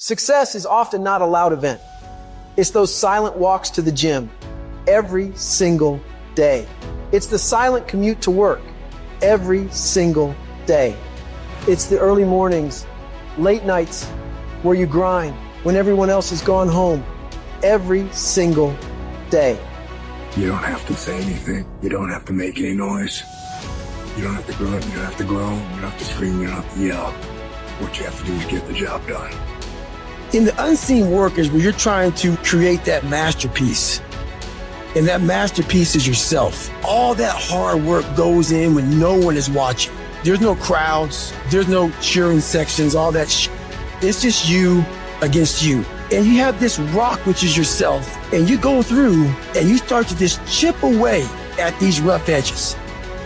Success is often not a loud event. It's those silent walks to the gym every single day. It's the silent commute to work every single day. It's the early mornings, late nights where you grind when everyone else has gone home every single day. You don't have to say anything. You don't have to make any noise. You don't have to grunt, you don't have to groan, you don't have to scream, you don't have to yell. What you have to do is get the job done. In the unseen work is where you're trying to create that masterpiece. And that masterpiece is yourself. All that hard work goes in when no one is watching. There's no crowds, there's no cheering sections, all that It's just you against you. And you have this rock, which is yourself, and you go through and you start to just chip away at these rough edges.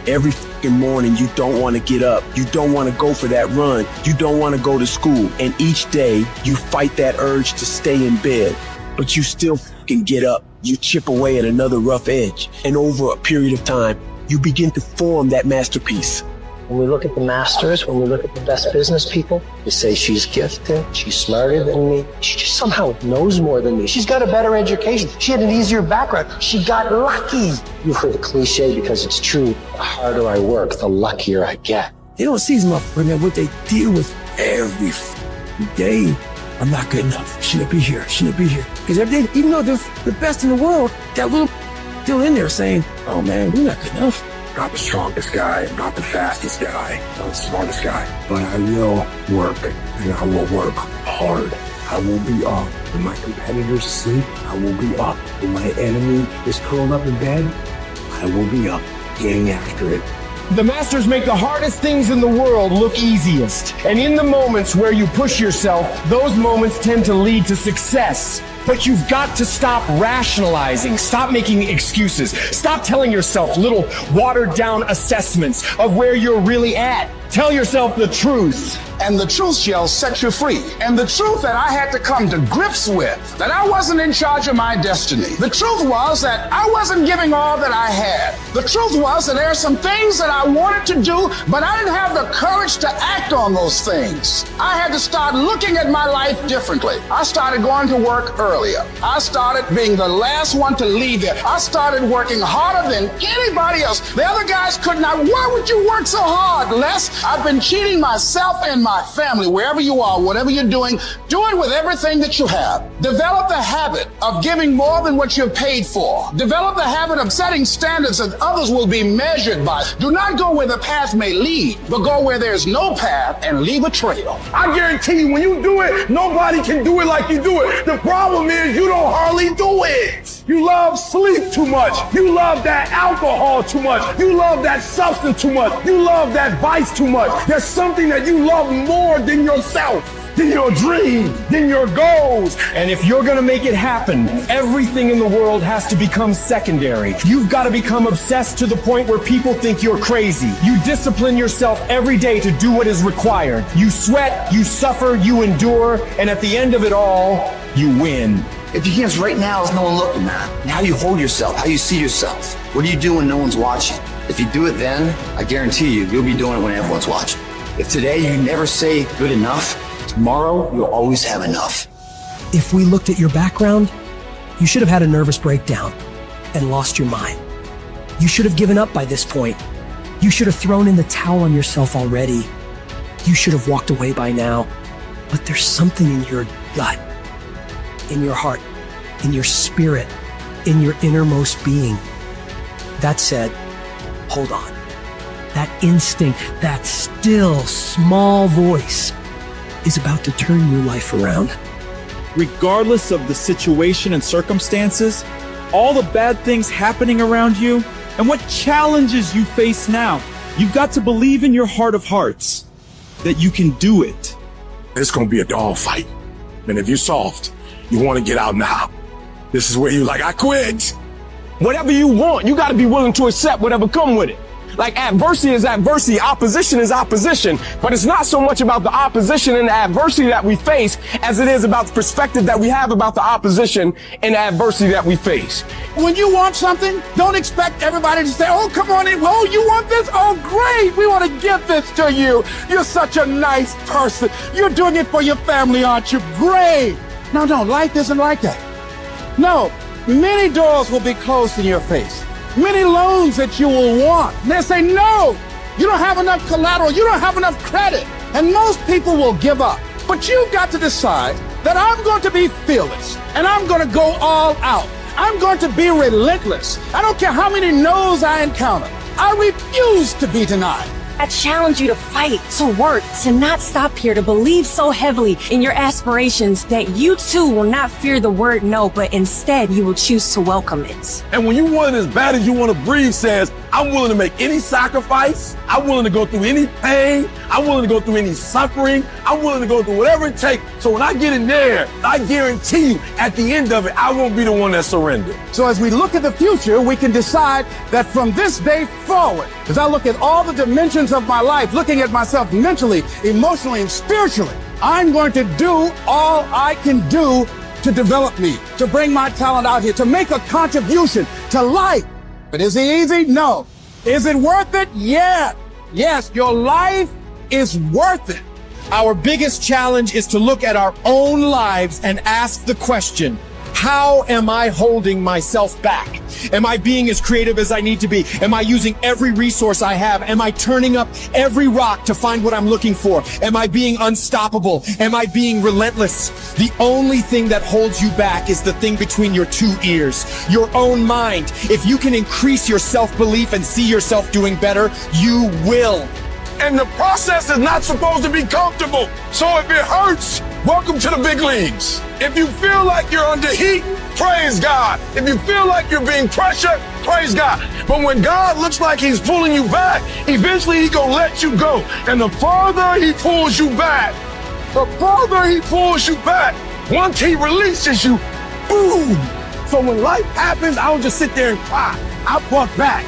Every fucking morning, you don't want to get up. You don't want to go for that run. You don't want to go to school. And each day, you fight that urge to stay in bed. But you still fucking get up. You chip away at another rough edge. And over a period of time, you begin to form that masterpiece. When we look at the masters, when we look at the best business people, we say she's gifted, she's smarter than me, she just somehow knows more than me. She's got a better education. She had an easier background. She got lucky. You've heard the cliche because it's true. The harder I work, the luckier I get. They don't see what they deal with every day. I'm not good enough. Shouldn't be here. Shouldn't be here. Because every day, even though they're the best in the world, that little still in there saying, oh man, we're not good enough. Not the strongest guy, not the fastest guy, not the smartest guy, but I will work, and I will work hard. I will be up when my competitors sleep. I will be up when my enemy is curled up in bed. I will be up getting after it. The masters make the hardest things in the world look easiest. And in the moments where you push yourself, those moments tend to lead to success. But you've got to stop rationalizing, stop making excuses, stop telling yourself little watered down assessments of where you're really at. Tell yourself the truth. And the truth shall set you free. And the truth that I had to come to grips with, that I wasn't in charge of my destiny. The truth was that I wasn't giving all that I had. The truth was that there are some things that I wanted to do, but I didn't have the courage to act on those things. I had to start looking at my life differently. I started going to work earlier. I started being the last one to leave there. I started working harder than anybody else. The other guys could not. Why would you work so hard, Les? I've been cheating myself and my family. Wherever you are, whatever you're doing, do it with everything that you have. Develop the habit of giving more than what you're paid for. Develop the habit of setting standards that others will be measured by. Do not go where the path may lead, but go where there's no path and leave a trail. I guarantee you, when you do it, nobody can do it like you do it. The problem is you don't hardly do it. You love sleep too much. You love that alcohol too much. You love that substance too much. You love that vice too much. There's something that you love more than yourself, than your dreams, than your goals. And if you're gonna make it happen, everything in the world has to become secondary. You've got to become obsessed to the point where people think you're crazy. You discipline yourself every day to do what is required. You sweat, you suffer, you endure, and at the end of it all, you win. If you can't right now, there's no one looking, man. And how you hold yourself, how you see yourself. What do you do when no one's watching? If you do it then, I guarantee you'll be doing it when everyone's watching. If today you never say good enough, tomorrow you'll always have enough. If we looked at your background, you should have had a nervous breakdown and lost your mind. You should have given up by this point. You should have thrown in the towel on yourself already. You should have walked away by now. But there's something in your gut, in your heart, in your spirit, in your innermost being that said, hold on. That instinct, that still small voice is about to turn your life around. Regardless of the situation and circumstances, all the bad things happening around you, and what challenges you face now, you've got to believe in your heart of hearts that you can do it. It's gonna be a dog fight. And if you're soft, you wanna get out now. This is where you're like, I quit. Whatever you want, you got to be willing to accept whatever come with it. Like adversity is adversity, opposition is opposition, but it's not so much about the opposition and the adversity that we face as it is about the perspective that we have about the opposition and the adversity that we face. When you want something, don't expect everybody to say, oh, come on in. Oh, you want this? Oh, great. We want to give this to you. You're such a nice person. You're doing it for your family, aren't you? Great. No, life isn't like that. No, many doors will be closed in your face. Many loans that you will want. They'll say, no, you don't have enough collateral. You don't have enough credit. And most people will give up. But you've got to decide that I'm going to be fearless and I'm going to go all out. I'm going to be relentless. I don't care how many no's I encounter. I refuse to be denied. I challenge you to fight, to work, to not stop here, to believe so heavily in your aspirations that you too will not fear the word no, but instead you will choose to welcome it. And when you want it as bad as you want to breathe says, I'm willing to make any sacrifice. I'm willing to go through any pain. I'm willing to go through any suffering. I'm willing to go through whatever it takes. So when I get in there, I guarantee you at the end of it, I won't be the one that surrendered. So as we look at the future, we can decide that from this day forward, as I look at all the dimensions of my life, looking at myself mentally, emotionally, and spiritually, I'm going to do all I can do to develop me, to bring my talent out here, to make a contribution to life. But is it easy? No. Is it worth it? Yeah. Yes, your life is worth it. Our biggest challenge is to look at our own lives and ask the question, how am I holding myself back? Am I being as creative as I need to be? Am I using every resource I have? Am I turning up every rock to find what I'm looking for? Am I being unstoppable? Am I being relentless? The only thing that holds you back is the thing between your two ears, your own mind. If you can increase your self-belief and see yourself doing better, you will. And the process is not supposed to be comfortable. So if it hurts, welcome to the big leagues. If you feel like you're under heat, praise God. If you feel like you're being pressured, praise God. But when God looks like he's pulling you back, eventually he's gonna let you go. And the farther he pulls you back, once he releases you, boom. So when life happens, I don't just sit there and cry. I buck back.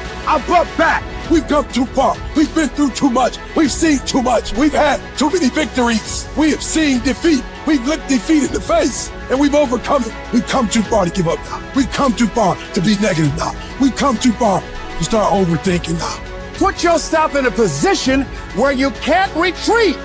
We've come too far. We've been through too much. We've seen too much. We've had too many victories. We have seen defeat. We've looked defeat in the face and we've overcome it. We've come too far to give up now. We've come too far to be negative now. We've come too far to start overthinking now. Put yourself in a position where you can't retreat,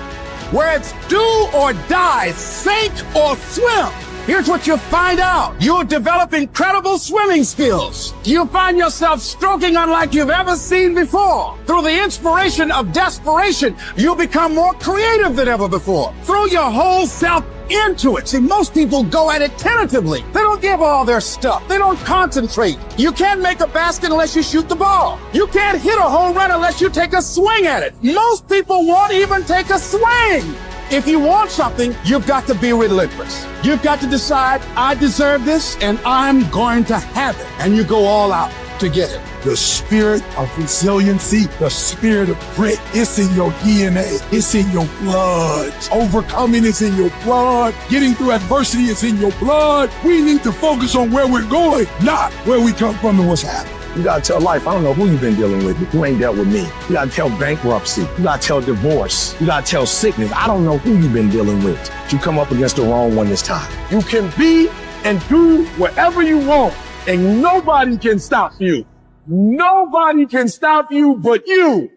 where it's do or die, sink or swim. Here's what you'll find out. You'll develop incredible swimming skills. You'll find yourself stroking unlike you've ever seen before. Through the inspiration of desperation, you'll become more creative than ever before. Throw your whole self into it. See, most people go at it tentatively. They don't give all their stuff. They don't concentrate. You can't make a basket unless you shoot the ball. You can't hit a home run unless you take a swing at it. Most people won't even take a swing. If you want something, you've got to be relentless. You've got to decide, I deserve this and I'm going to have it. And you go all out to get it. The spirit of resiliency, the spirit of grit, it's in your DNA. It's in your blood. Overcoming is in your blood. Getting through adversity is in your blood. We need to focus on where we're going, not where we come from and what's happening. You gotta tell life, I don't know who you've been dealing with, but you ain't dealt with me. You gotta tell bankruptcy. You gotta tell divorce. You gotta tell sickness. I don't know who you've been dealing with. You come up against the wrong one this time. You can be and do whatever you want, and nobody can stop you. Nobody can stop you but you.